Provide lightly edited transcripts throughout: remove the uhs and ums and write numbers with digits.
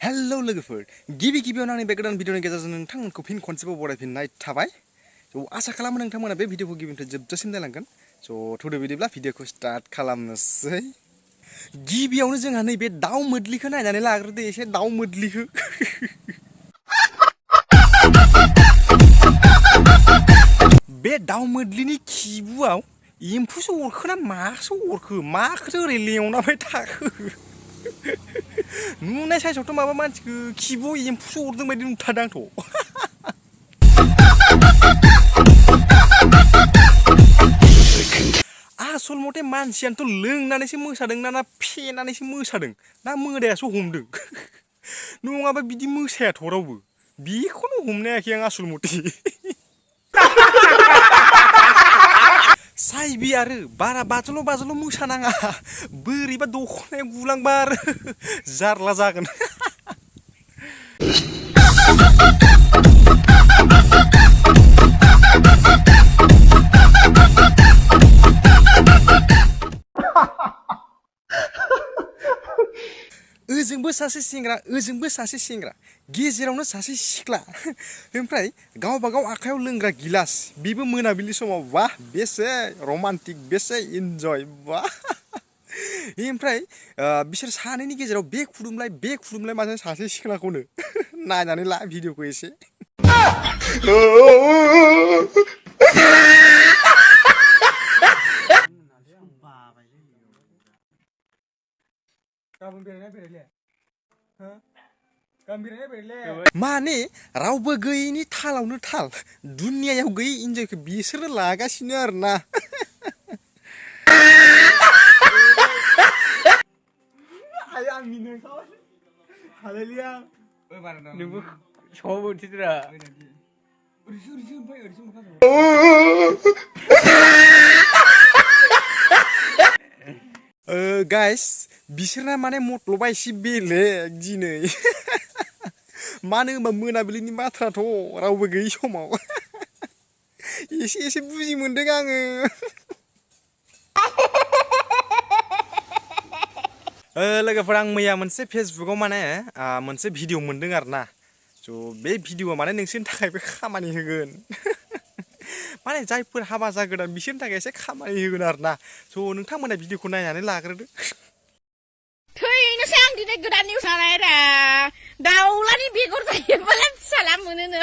hello लोगोफोर गिबि गिबियावनो आंनि बे गोदान भिडिअनि गेजेरजों नोंथांमोनखौ फिन खनसेबाव बरायफिननाय थाबाय आसा खालामो नोंथांमोना बे भिडिअखौ गिबिनिफ्राय जोबजासिम नायलांगोन थुदो बिदिब्ला भिडिअखौ स्टार्ट खालामनोसै गिबियावनो जोंहा नैबे दाउ मोद्लिखौ नायनानै लाग्रोदो एसे दाउ मोद्लिखौ बे दाउ मोद्लिनि खिबुआव एम्फौसो अरखोना मासो अरखो माखौथो ओरै लेवनाबाय थाखो नुनाय साइसआवथ' माबा मानसिखौ खिबुआव एम्फौसो अरदों बायदि नुथारदों आंथ' आसल मथे मानसियानोथ' लोंनानैसो मोसादों ना फेनानैसो मोसादों ना मोदायासो हमदों नङाबा बिदि मोसायाथ' रावबो बेखौनो हमनो हायाखै आं आसल मथे साइबि आरो बारा बाजल' मोसानाङा बोरैबा दख'नाया गुलांबा आरो जारला जागोन ओजोंबो सासे सेंग्रा ओजोंबो सासे सेंग्रा गेजेरावनो सासे सिख्ला ओमफ्राय गावबा गाव आखायाव लोंग्रा गिलास बेबो मोनाबिलि समाव वाह बेसे रमान्टिक बेसे इन्जय वाह ओमफ्राय बिसोर सानैनि गेजेराव बे खुदुमलाय माने सासे सिख्लाखौनो नायनानै ला भिडिअखौ एसे माने रावबो गैयैनि थालावनो थाल दुनियायाव गैयै इन्जयखौ बिसोरो लागासिनो आरोना गाइस बिसोरना माने मतलबा एसे बेलेग दिनै मानो होनबा मोनाबिलिनि बाथ्राथ' रावबो गैयै समाव एसे बुजि मोनदों आङो लोगोफोर आं मैया मोनसे फेसबुकाव माने मोनसे भिडिअ मोनदों आरोना बे भिडिअआ माने नोंसोरनि थाखायबो खामानि होगोन माने जायफोर हाबा जागोदान बिसोरनि थाखाय एसे खामानि होगोन आरोना नोंथांमोना भिडिअखौ नायनानै लाग्रोदो थैनोसै आं दिनै गोदान निउस नायरा दाउलानि बेगर जायोबालाय फिसाला मोनोनो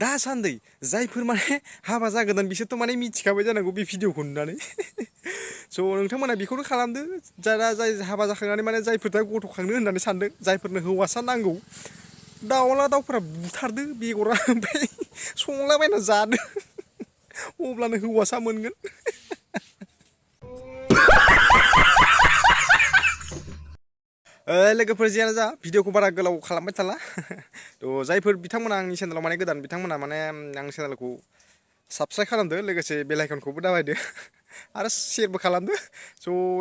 दासान्दै जायफोर माने हाबा जागोदान बिसोरथ' माने मिथिखाबाय जानांगौ बे भिडिअखौ नुनानै नोंथांमोना बेखौनो खालामदो जाय हाबा जाखांनानै माने जायफोर दा गथ' खांनो होननानै सानदों जायफोरनो हौवासा नांगौ दाउला-दाउफोरा बुथारदो बेगरा ओमफ्राय संलाबायना जादो अब्लानो हौवासा मोनगोन लोगोफोर जियानो जा भिडिअखौ बारा गोलाव खालामबाय थाला जायफोर बिथांमोना आंनि चेनेलाव माने गोदान बिथांमोना माने आंनि चेनेलखौ साबस्क्राइब खालामदो लोगोसे बेल आइकनखौबो दाबायदो आरो शेयारबो खालामदो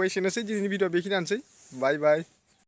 एसेनोसै दिनैनि भिडिअ बेखिनियानोसै बाय बाय